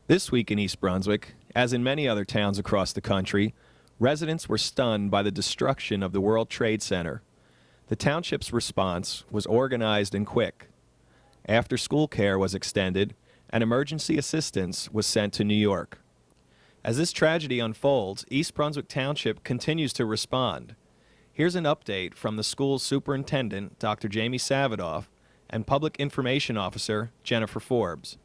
This week in East Brunswick, as in many other towns across the country, residents were stunned by the destruction of the World Trade Center. The township's response was organized and quick. After-school care was extended, and emergency assistance was sent to New York. As this tragedy unfolds, East Brunswick Township continues to respond. Here's an update from the school's superintendent, Dr. Jamie Savadoff, and Public Information Officer, Jenn F. Forbes.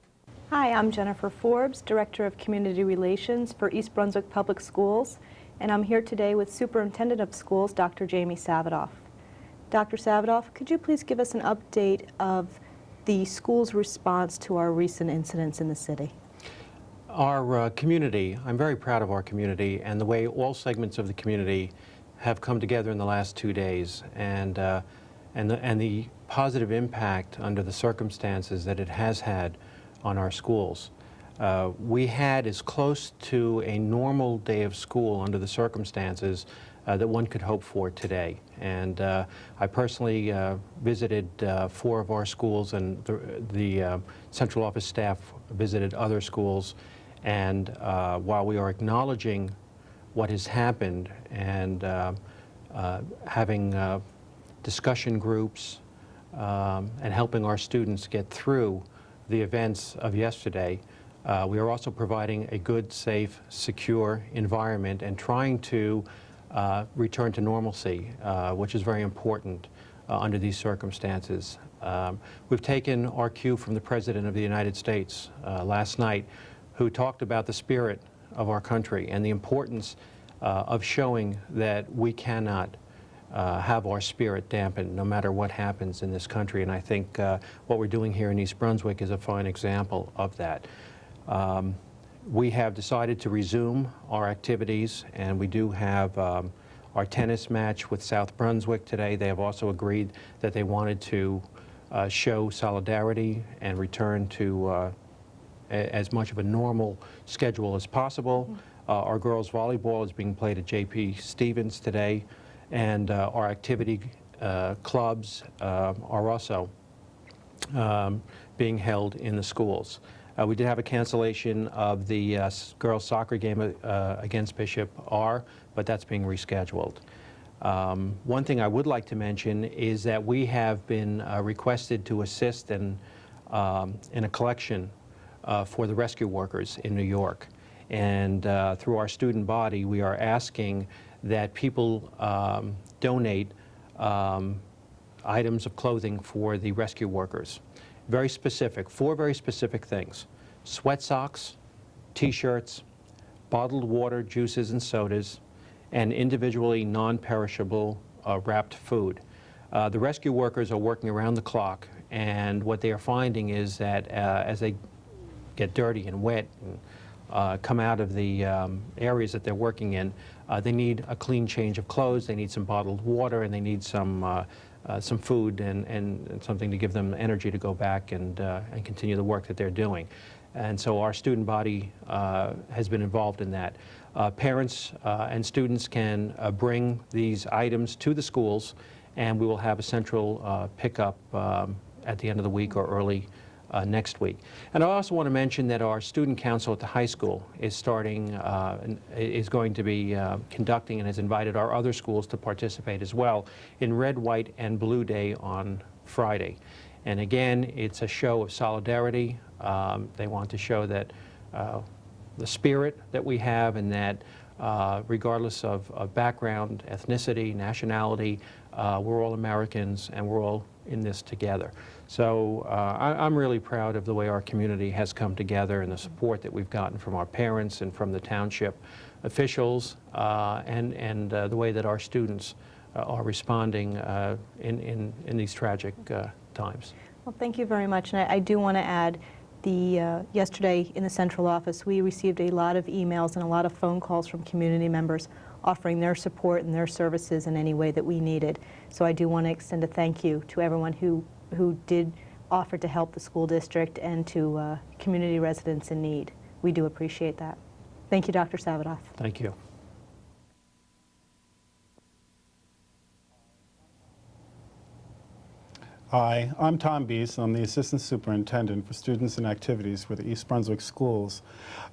Hi, I'm Jennifer Forbes, Director of Community Relations for East Brunswick Public Schools, and I'm here today with Superintendent of Schools, Dr. Jamie Savadoff. Dr. Savadoff, could you please give us an update of the school's response to our recent incidents in the city? Our community, I'm very proud of our community and the way all segments of the community have come together in the last 2 days, and the positive impact under the circumstances that it has had on our schools. We had as close to a normal day of school under the circumstances that one could hope for today. And I personally visited 4 of our schools, and the central office staff visited other schools. And while we are acknowledging what has happened and having discussion groups and helping our students get through the events of yesterday, we are also providing a good, safe, secure environment and trying to return to normalcy, which is very important under these circumstances. We've taken our cue from the President of the United States last night, who talked about the spirit of our country and the importance of showing that we cannot have our spirit dampened no matter what happens in this country. And I think what we're doing here in East Brunswick is a fine example of that. We have decided to resume our activities, and we do have our tennis match with South Brunswick today. They have also agreed that they wanted to show solidarity and return to as much of a normal schedule as possible. Our girls volleyball is being played at J.P. Stevens today, and our activity clubs are also being held in the schools. We did have a cancellation of the girls soccer game against Bishop R, but that's being rescheduled. One thing I would like to mention is that we have been requested to assist in a collection for the rescue workers in New York. And through our student body, we are asking that people donate items of clothing for the rescue workers. Very specific, 4 very specific things: sweat socks, T-shirts, bottled water, juices and sodas, and individually non-perishable wrapped food. The rescue workers are working around the clock, and what they are finding is that as they get dirty and wet and come out of the areas that they're working in, they need a clean change of clothes, they need some bottled water, and they need some food and something to give them energy to go back and continue the work that they're doing. And so our student body has been involved in that. Parents and students can bring these items to the schools, and we will have a central pickup at the end of the week or early next week. And I also want to mention that our student council at the high school is is going to be conducting and has invited our other schools to participate as well in Red, White, and Blue Day on Friday. And again, it's a show of solidarity. They want to show that the spirit that we have, and that regardless of background, ethnicity, nationality, we're all Americans and we're all in this together. So I'm really proud of the way our community has come together and the support that we've gotten from our parents and from the township officials, and the way that our students are responding in these tragic times. Well, thank you very much. And I do want to add, yesterday in the central office, we received a lot of emails and a lot of phone calls from community members offering their support and their services in any way that we needed. So I do want to extend a thank you to everyone who did offer to help the school district and to community residents in need. We do appreciate that. Thank you, Dr. Savadoff. Thank you. Hi, I'm Tom Beese. I'm the Assistant Superintendent for Students and Activities for the East Brunswick Schools.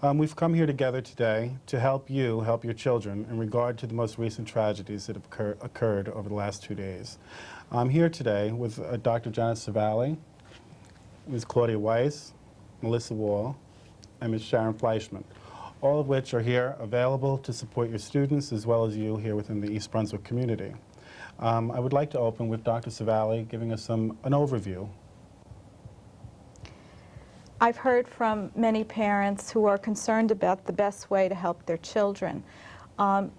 We've come here together today to help you help your children in regard to the most recent tragedies that have occurred over the last 2 days. I'm here today with Dr. Jenn F, Ms. Claudia Weiss, Melissa Wall, and Ms. Sharon Fleischman, all of which are here available to support your students as well as you here within the East Brunswick community. I would like to open with Dr. Savali giving us an overview. I've heard from many parents who are concerned about the best way to help their children.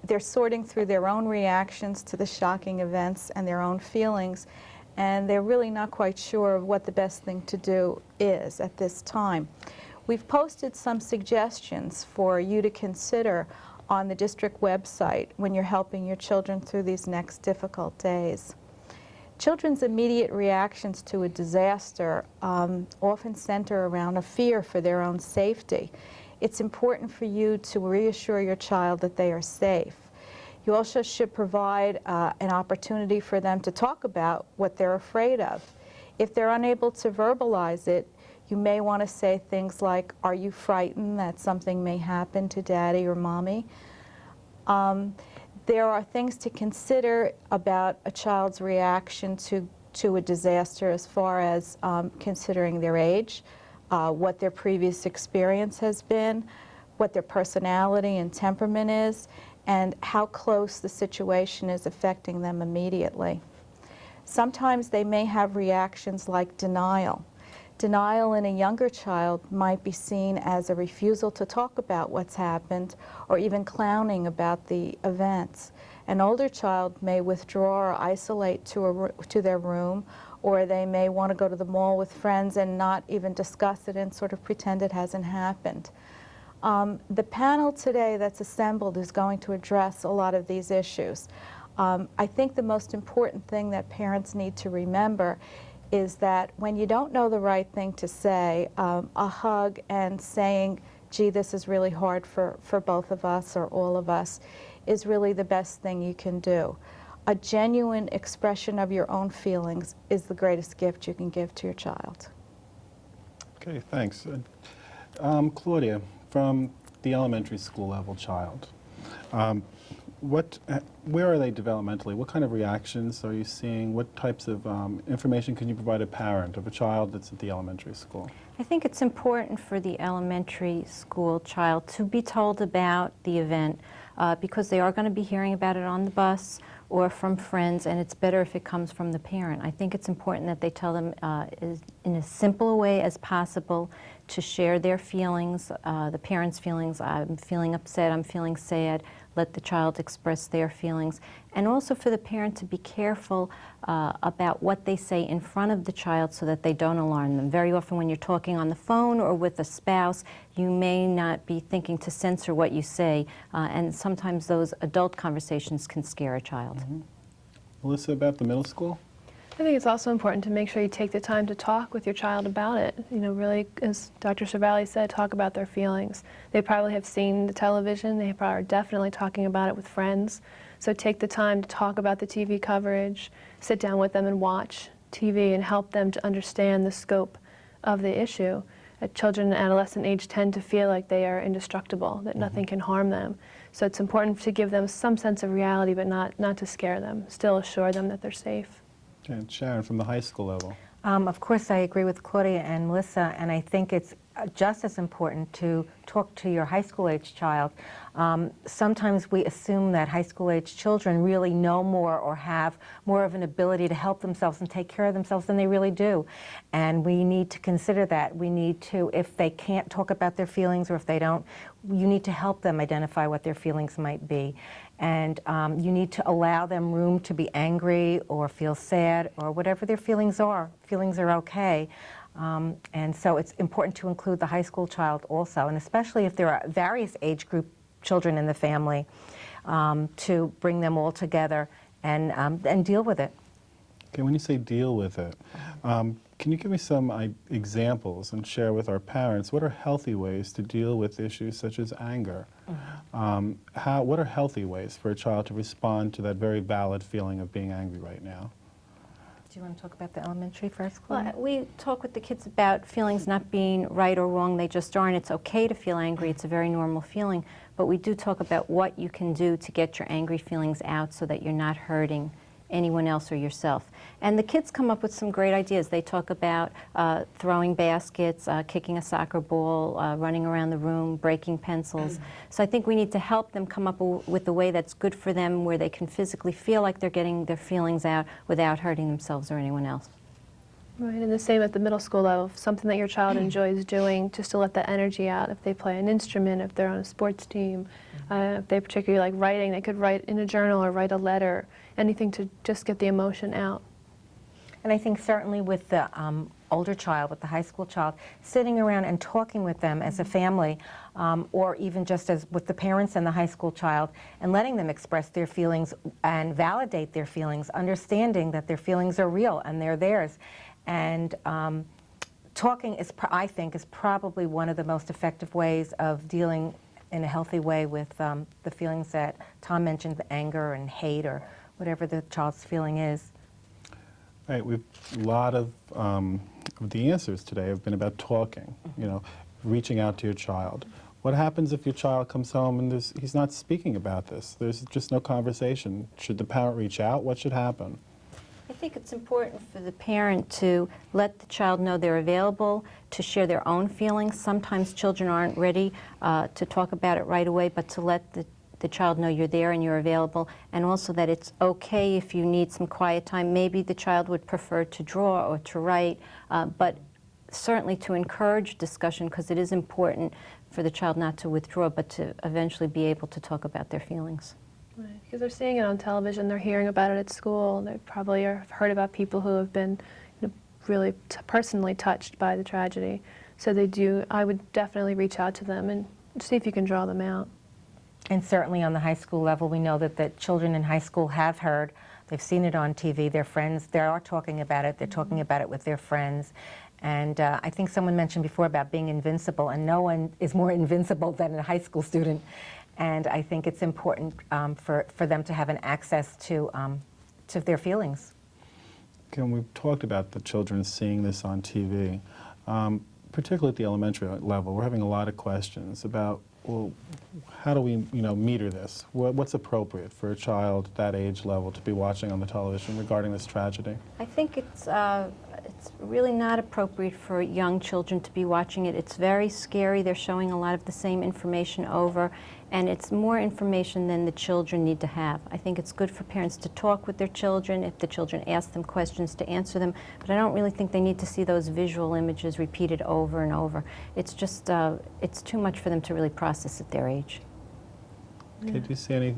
They're sorting through their own reactions to the shocking events and their own feelings, and they're really not quite sure of what the best thing to do is at this time. We've posted some suggestions for you to consider on the district website when you're helping your children through these next difficult days. Children's immediate reactions to a disaster often center around a fear for their own safety. It's important for you to reassure your child that they are safe. You also should provide an opportunity for them to talk about what they're afraid of. If they're unable to verbalize it, you may want to say things like, "Are you frightened that something may happen to Daddy or Mommy?" There are things to consider about a child's reaction to a disaster as far as considering their age, what their previous experience has been, what their personality and temperament is, and how close the situation is affecting them immediately. Sometimes they may have reactions like denial. Denial in a younger child might be seen as a refusal to talk about what's happened or even clowning about the events. An older child may withdraw or isolate to their room, or they may want to go to the mall with friends and not even discuss it and sort of pretend it hasn't happened. The panel today that's assembled is going to address a lot of these issues. I think the most important thing that parents need to remember is that when you don't know the right thing to say, a hug and saying, "Gee, this is really hard for both of us or all of us," is really the best thing you can do. A genuine expression of your own feelings is the greatest gift you can give to your child. Okay, thanks. Claudia, from the elementary school level child, where are they developmentally? What kind of reactions are you seeing? What types of information can you provide a parent of a child that's at the elementary school? I think it's important for the elementary school child to be told about the event because they are going to be hearing about it on the bus or from friends, and it's better if it comes from the parent. I think it's important that they tell them in as simple a way as possible to share their feelings, the parent's feelings. I'm feeling upset, I'm feeling sad. Let the child express their feelings. And also for the parent to be careful about what they say in front of the child so that they don't alarm them. Very often when you're talking on the phone or with a spouse, you may not be thinking to censor what you say, and sometimes those adult conversations can scare a child. Mm-hmm. Melissa, about the middle school? I think it's also important to make sure you take the time to talk with your child about it. You know, really, as Dr. Cervalli said, talk about their feelings. They probably have seen the television. They probably are definitely talking about it with friends. So take the time to talk about the TV coverage, sit down with them and watch TV and help them to understand the scope of the issue. Children at adolescent age tend to feel like they are indestructible, that nothing can harm them. So it's important to give them some sense of reality, but not to scare them. Still assure them that they're safe. And Sharon, from the high school level. Of course, I agree with Claudia and Melissa, and I think it's just as important to talk to your high school age child. Sometimes we assume that high school age children really know more or have more of an ability to help themselves and take care of themselves than they really do. And we need to consider that. We need to, if they can't talk about their feelings or if they don't, you need to help them identify what their feelings might be. And you need to allow them room to be angry or feel sad or whatever their feelings are. Feelings are okay. And so it's important to include the high school child also, and especially if there are various age group children in the family, to bring them all together and deal with it. Okay, when you say deal with it, can you give me some examples and share with our parents what are healthy ways to deal with issues such as anger? What are healthy ways for a child to respond to that very valid feeling of being angry right now? Do you want to talk about the elementary first, Well, Claudia? we talk with the kids about feelings not being right or wrong. They just aren't. It's okay to feel angry. It's a very normal feeling. But we do talk about what you can do to get your angry feelings out so that you're not hurting anyone else or yourself. And the kids come up with some great ideas. They talk about throwing baskets, kicking a soccer ball, running around the room, breaking pencils. So I think we need to help them come up with a way that's good for them, where they can physically feel like they're getting their feelings out without hurting themselves or anyone else. Right, and the same at the middle school level, something that your child enjoys doing, just to let that energy out. If they play an instrument, if they're on a sports team, if they particularly like writing, they could write in a journal or write a letter, anything to just get the emotion out. And I think certainly with the older child, with the high school child, sitting around and talking with them as a family, or even just as with the parents and the high school child, and letting them express their feelings and validate their feelings, understanding that their feelings are real and they're theirs. And talking is, I think, is probably one of the most effective ways of dealing in a healthy way with the feelings that Tom mentioned, the anger and hate or whatever the child's feeling is. Right, a lot of the answers today have been about talking, you know, reaching out to your child. What happens if your child comes home and he's not speaking about this? There's just no conversation. Should the parent reach out? What should happen? I think it's important for the parent to let the child know they're available, to share their own feelings. Sometimes children aren't ready to talk about it right away, but to let the child know you're there and you're available, and also that it's okay if you need some quiet time. Maybe the child would prefer to draw or to write, but certainly to encourage discussion, because it is important for the child not to withdraw, but to eventually be able to talk about their feelings. Right, because they're seeing it on television, they're hearing about it at school, they probably have heard about people who have been really personally touched by the tragedy. So I would definitely reach out to them and see if you can draw them out. And certainly on the high school level, we know that the children in high school have heard, they've seen it on TV, their friends, they are talking about it, they're talking about it with their friends. And I think someone mentioned before about being invincible, and no one is more invincible than a high school student. And I think it's important for them to have an access to their feelings. Okay, and we've talked about the children seeing this on TV, particularly at the elementary level. We're having a lot of questions about, well, how do we, meter this? What's appropriate for a child that age level to be watching on the television regarding this tragedy? I think it's really not appropriate for young children to be watching it. It's very scary. They're showing a lot of the same information over, and it's more information than the children need to have. I think it's good for parents to talk with their children, if the children ask them questions, to answer them, but I don't really think they need to see those visual images repeated over and over. It's just, it's too much for them to really process at their age. Okay, do you see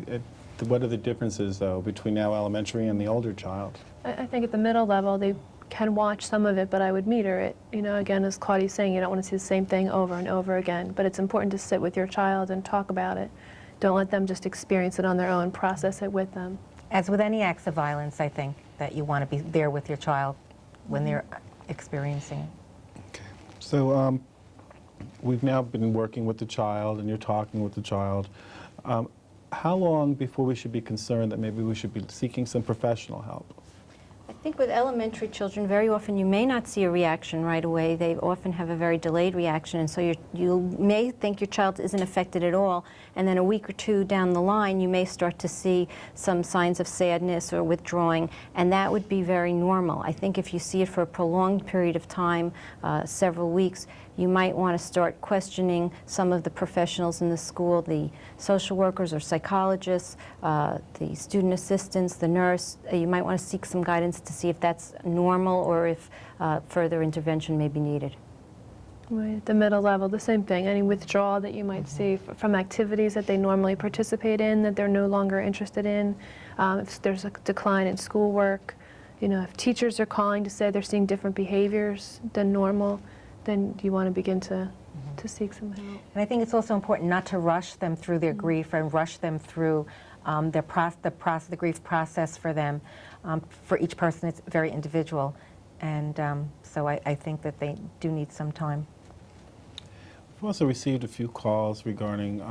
what are the differences, though, between now elementary and the older child? I think at the middle level, they can watch some of it, but I would meter it. Again, as Claudia's saying, you don't want to see the same thing over and over again, but it's important to sit with your child and talk about it. Don't let them just experience it on their own, process it with them. As with any acts of violence, I think that you want to be there with your child when they're experiencing it. Okay, so we've now been working with the child, and you're talking with the child. How long before we should be concerned that maybe we should be seeking some professional help? I think with elementary children, very often you may not see a reaction right away. They often have a very delayed reaction, and so you may think your child isn't affected at all, and then a week or two down the line you may start to see some signs of sadness or withdrawing, and that would be very normal. I think if you see it for a prolonged period of time, several weeks, you might want to start questioning some of the professionals in the school, the social workers or psychologists, the student assistants, the nurse. You might want to seek some guidance to see if that's normal or if further intervention may be needed. Right, at the middle level, the same thing. Any withdrawal that you might see from activities that they normally participate in that they're no longer interested in, if there's a decline in schoolwork, if teachers are calling to say they're seeing different behaviors than normal, then you want to begin to seek some help. And I think it's also important not to rush them through their grief and rush them through the grief process for them. For each person, it's very individual. And so I think that they do need some time. We've also received a few calls regarding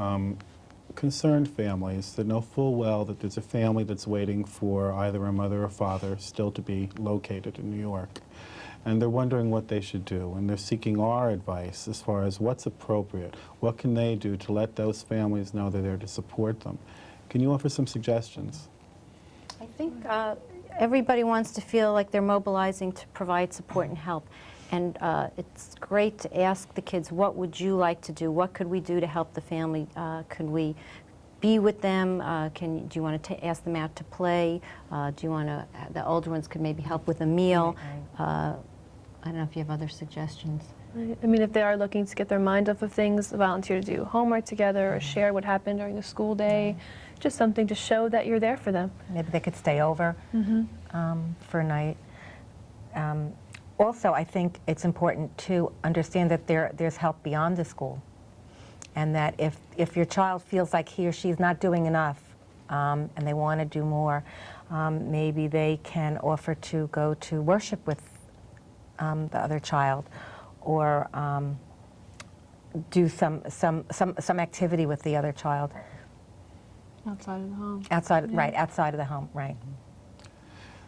concerned families that know full well that there's a family that's waiting for either a mother or father still to be located in New York. And they're wondering what they should do, and they're seeking our advice as far as what's appropriate. What can they do to let those families know they're there to support them? Can you offer some suggestions? I think everybody wants to feel like they're mobilizing to provide support and help. And it's great to ask the kids, what would you like to do? What could we do to help the family? Could we be with them? Do you want to ask them out to play? Do you want to, the older ones could maybe help with a meal. I don't know if you have other suggestions. I mean, if they are looking to get their mind off of things, volunteer to do homework together or share what happened during the school day, just something to show that you're there for them. Maybe they could stay over for a night. Also, I think it's important to understand that there's help beyond the school, and that if your child feels like he or she is not doing enough and they want to do more, maybe they can offer to go to worship with the other child, or do some activity with the other child. Outside of the home. Right, outside of the home, right.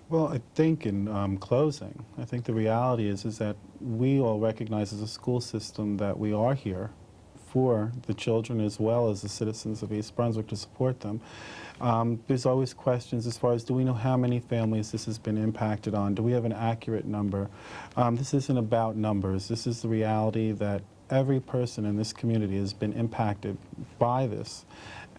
Well, I think in closing, I think the reality is that we all recognize as a school system that we are here for the children as well as the citizens of East Brunswick to support them. There's always questions as far as, do we know how many families this has been impacted on? Do we have an accurate number? This isn't about numbers. This is the reality that every person in this community has been impacted by this,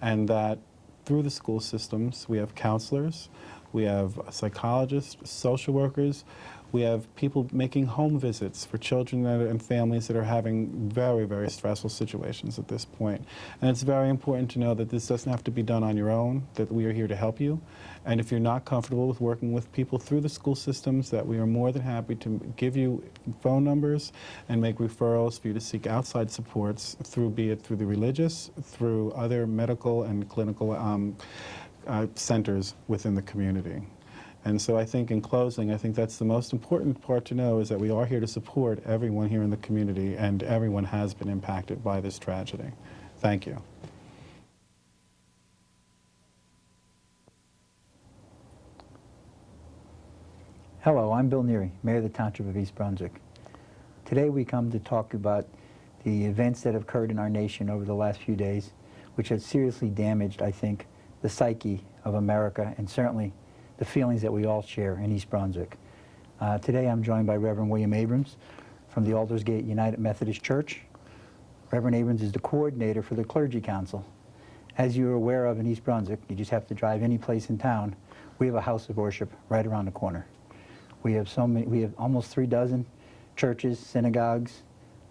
and that through the school systems we have counselors, we have psychologists, social workers, we have people making home visits for children and families that are having very, very stressful situations at this point. And it's very important to know that this doesn't have to be done on your own, that we are here to help you. And if you're not comfortable with working with people through the school systems, that we are more than happy to give you phone numbers and make referrals for you to seek outside supports through, be it through the religious, through other medical and clinical centers within the community. And so I think in closing, I think that's the most important part to know, is that we are here to support everyone here in the community, and everyone has been impacted by this tragedy. Thank you. Hello, I'm Bill Neary, Mayor of the Township of East Brunswick. Today we come to talk about the events that have occurred in our nation over the last few days, which have seriously damaged, I think, the psyche of America, and certainly the feelings that we all share in East Brunswick. Today I'm joined by Reverend William Abrams from the Aldersgate United Methodist Church. Reverend Abrams is the coordinator for the Clergy Council. As you're aware of in East Brunswick, you just have to drive any place in town, we have a house of worship right around the corner. We have almost 36 churches, synagogues,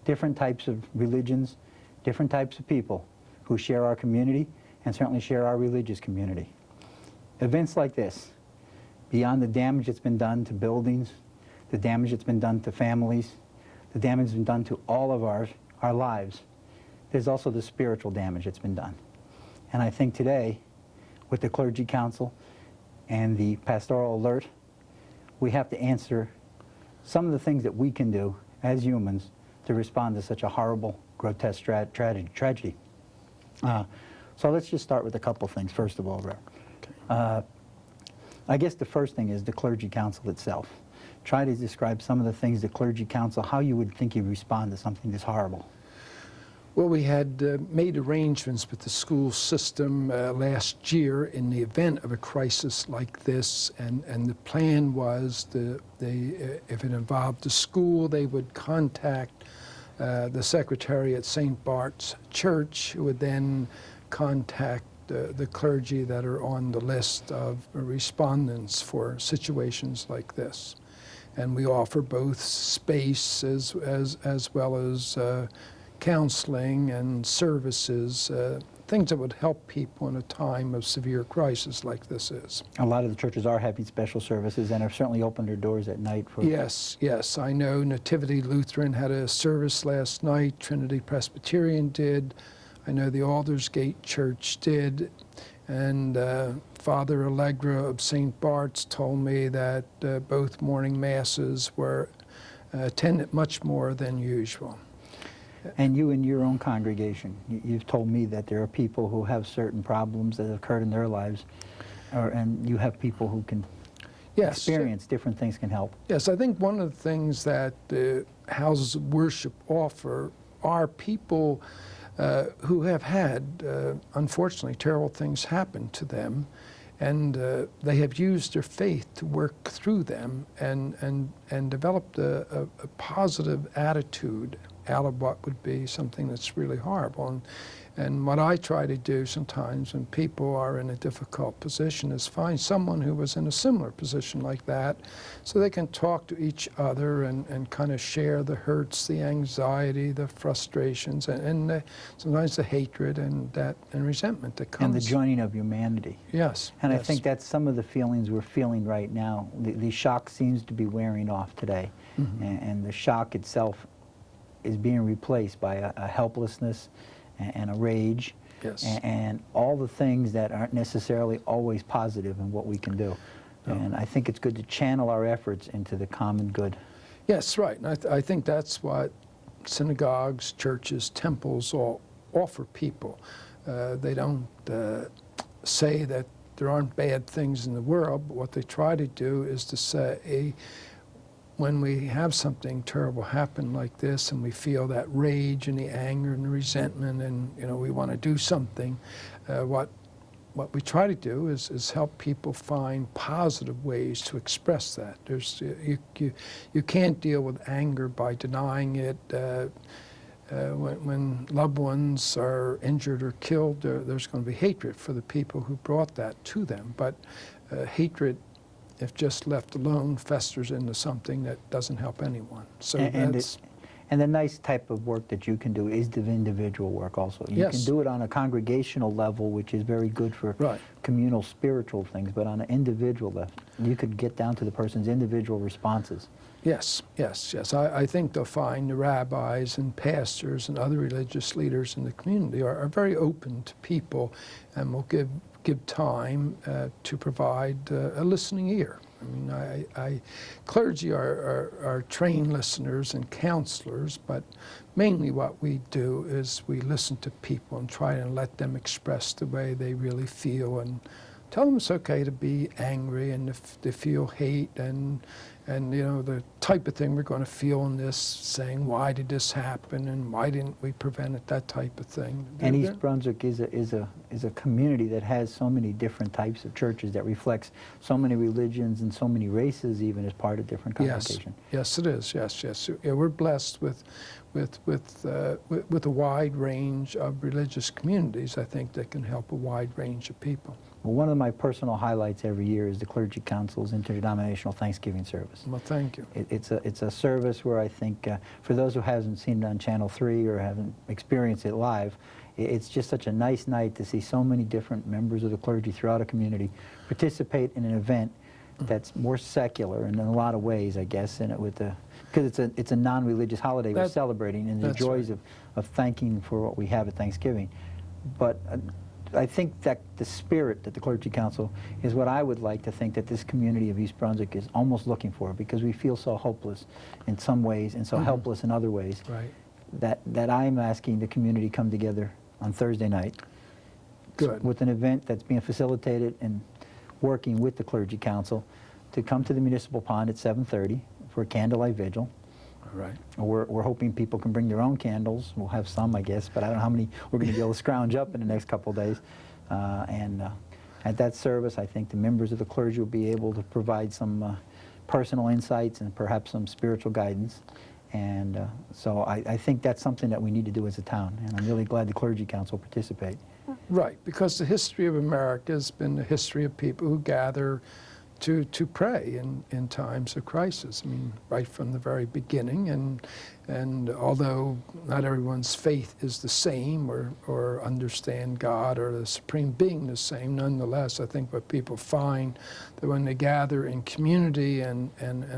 different types of religions, different types of people who share our community and certainly share our religious community. Events like this, beyond the damage that's been done to buildings, the damage that's been done to families, the damage that's been done to all of our lives, there's also the spiritual damage that's been done. And I think today, with the Clergy Council and the Pastoral Alert, we have to answer some of the things that we can do as humans to respond to such a horrible, grotesque tragedy. So let's just start with a couple things, first of all, Reverend. I guess the first thing is the Clergy Council itself. Try to describe some of the things the Clergy Council, how you would think you'd respond to something this horrible. Well, we had made arrangements with the school system last year in the event of a crisis like this, and the plan was if it involved the school, they would contact the secretary at St. Bart's Church, who would then contact the clergy that are on the list of respondents for situations like this. And we offer both space as well as counseling and services, things that would help people in a time of severe crisis like this is. A lot of the churches are having special services and have certainly opened their doors at night for... Yes, yes. I know Nativity Lutheran had a service last night, Trinity Presbyterian did, I know the Aldersgate Church did, and Father Allegra of St. Bart's told me that both morning masses were attended much more than usual. And you in your own congregation, you've told me that there are people who have certain problems that have occurred in their lives, and you have people who can experience different things can help. Yes, I think one of the things that the houses of worship offer are people who have had, unfortunately, terrible things happen to them, and they have used their faith to work through them and developed a positive attitude out of what would be something that's really horrible. And what I try to do sometimes when people are in a difficult position is find someone who was in a similar position like that so they can talk to each other and kind of share the hurts, the anxiety, the frustrations, and sometimes the hatred and resentment that comes. And the joining of humanity. Yes. And yes. I think that's some of the feelings we're feeling right now. The shock seems to be wearing off today. Mm-hmm. And the shock itself is being replaced by a helplessness and a rage, Yes. and all the things that aren't necessarily always positive in what we can do. No. And I think it's good to channel our efforts into the common good. Yes, right. And I think that's what synagogues, churches, temples all offer people. They don't say that there aren't bad things in the world, but what they try to do is to say, when we have something terrible happen like this and we feel that rage and the anger and the resentment and we want to do something, what we try to do is help people find positive ways to express that. You can't deal with anger by denying it. When loved ones are injured or killed, there's going to be hatred for the people who brought that to them. But hatred, if just left alone, festers into something that doesn't help anyone. So and the nice type of work that you can do is the individual work also. You Yes. can do it on a congregational level, which is very good for Right. communal spiritual things, but on an individual level, you could get down to the person's individual responses. Yes, yes, yes. I think they'll find the rabbis and pastors and other religious leaders in the community are very open to people and will give time to provide a listening ear. I mean, clergy are trained listeners and counselors, but mainly what we do is we listen to people and try and let them express the way they really feel and tell them it's okay to be angry and if they feel hate and the type of thing we're going to feel in this, saying why did this happen and why didn't we prevent it, that type of thing. And East Brunswick is a community that has so many different types of churches that reflects so many religions and so many races even as part of different congregations. Yes, it is. Yes. Yeah, we're blessed with a wide range of religious communities, I think, that can help a wide range of people. Well, one of my personal highlights every year is the Clergy Council's Interdenominational Thanksgiving service. Well, thank you. It's a service where I think, for those who haven't seen it on Channel 3 or haven't experienced it live, it's just such a nice night to see so many different members of the clergy throughout a community participate in an event that's more secular in a lot of ways, I guess, and because it's a non-religious holiday we're celebrating and the joys of thanking for what we have at Thanksgiving. But I think that the spirit that the Clergy Council is what I would like to think that this community of East Brunswick is almost looking for, because we feel so hopeless in some ways and so helpless in other ways. Right. That I'm asking the community come together on Thursday night. Good. With an event that's being facilitated and working with the Clergy Council to come to the Municipal Pond at 7:30 for a candlelight vigil. All right. We're hoping people can bring their own candles. We'll have some, I guess, but I don't know how many we're going to be able to scrounge up in the next couple of days. At that service, I think the members of the clergy will be able to provide some personal insights and perhaps some spiritual guidance. And so I think that's something that we need to do as a town, and I'm really glad the Clergy Council participate. Right, because the history of America has been the history of people who gather to pray in times of crisis. I mean, right from the very beginning, and although not everyone's faith is the same or understand God or the Supreme Being the same, nonetheless, I think what people find that when they gather in community and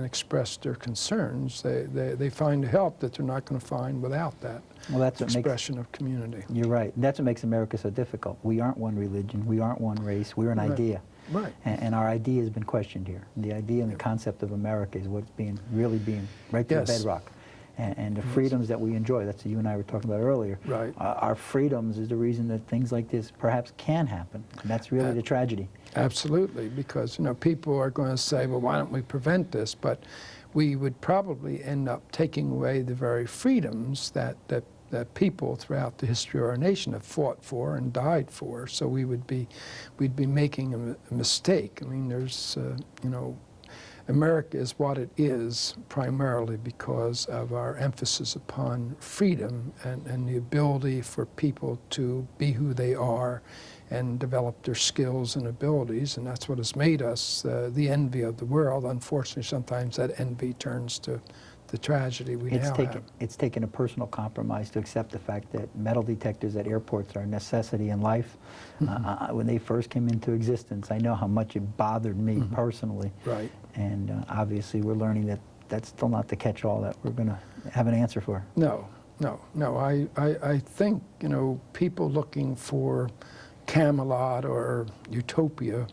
express their concerns, they find help that they're not going to find without that expression of community. You're right. That's what makes America so difficult. We aren't one religion. We aren't one race. We're an idea. Right. And our idea has been questioned here. The idea and the concept of America is what's really being right to the bedrock. and the freedoms that we enjoy. That's what you and I were talking about earlier. Right. Our freedoms is the reason that things like this perhaps can happen. And that's really the tragedy. Absolutely, because people are going to say, well, why don't we prevent this? But we would probably end up taking away the very freedoms that people throughout the history of our nation have fought for and died for. So we'd be making a mistake. I mean, there's America is what it is primarily because of our emphasis upon freedom and the ability for people to be who they are and develop their skills and abilities, and that's what has made us the envy of the world. Unfortunately, sometimes that envy turns to the tragedy we now have. It's taken a personal compromise to accept the fact that metal detectors at airports are a necessity in life. When they first came into existence, I know how much it bothered me personally. Right. And obviously we're learning that that's still not the catch-all that we're going to have an answer for. No. I think, people looking for Camelot or utopia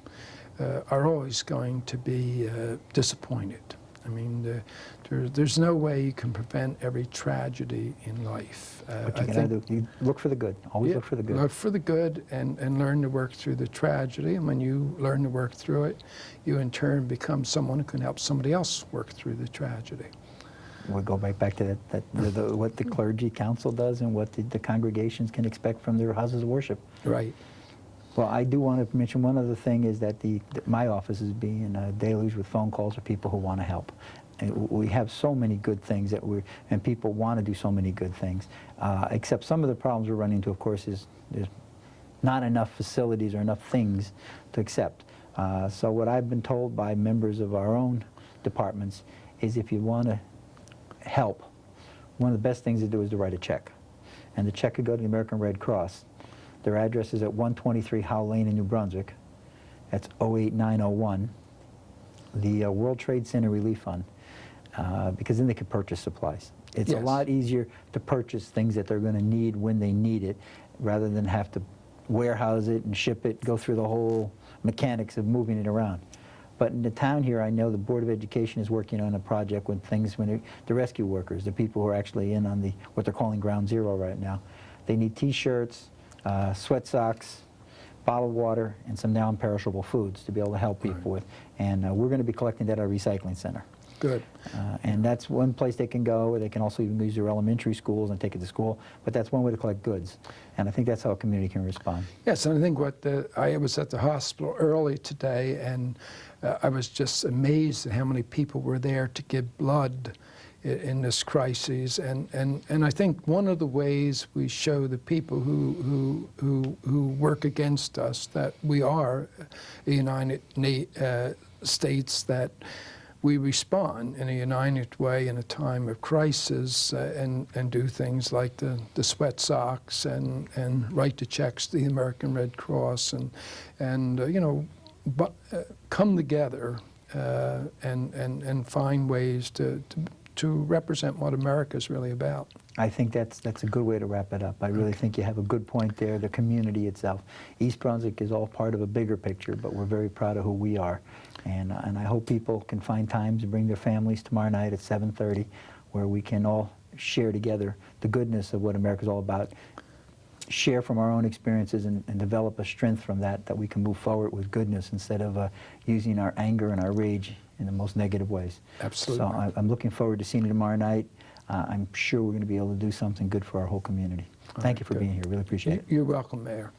are always going to be disappointed. I mean, there's no way you can prevent every tragedy in life. What you gotta do, you look for the good. Always look for the good. Look for the good and learn to work through the tragedy. And when you learn to work through it, you in turn become someone who can help somebody else work through the tragedy. We'll go right back to what the clergy council does and what the congregations can expect from their houses of worship. Right. Well, I do want to mention one other thing is that my office is being deluged with phone calls of people who want to help. And we have so many good things and people want to do so many good things. Except some of the problems we're running into, of course, is there's not enough facilities or enough things to accept. So what I've been told by members of our own departments is if you want to help, one of the best things to do is to write a check. And the check could go to the American Red Cross. Their address is at 123 Howe Lane in New Brunswick. That's 08901. The World Trade Center Relief Fund, because then they could purchase supplies. It's a lot easier to purchase things that they're going to need when they need it, rather than have to warehouse it and ship it, go through the whole mechanics of moving it around. But in the town here, I know the Board of Education is working on a project with the rescue workers, the people who are actually in on what they're calling Ground Zero right now. They need T-shirts, sweat socks, bottled water, and some non-perishable foods to be able to help people with. And we're going to be collecting that at our recycling center. Good. And that's one place they can go. They can also even use their elementary schools and take it to school. But that's one way to collect goods. And I think that's how a community can respond. Yes, and I think I was at the hospital early today, and I was just amazed at how many people were there to give blood in this crisis, and I think one of the ways we show the people who work against us that we are a United States, that we respond in a united way in a time of crisis, and do things like the sweat socks and write the checks to the American Red Cross and come together and find ways to represent what America is really about. I think that's a good way to wrap it up. I really think you have a good point there, the community itself. East Brunswick is all part of a bigger picture, but we're very proud of who we are. And I hope people can find time to bring their families tomorrow night at 7:30, where we can all share together the goodness of what America's all about, share from our own experiences and develop a strength from that we can move forward with goodness instead of using our anger and our rage in the most negative ways. Absolutely. So I'm looking forward to seeing you tomorrow night. I'm sure we're going to be able to do something good for our whole community. Thank you for being here. Really appreciate it. You're welcome, Mayor.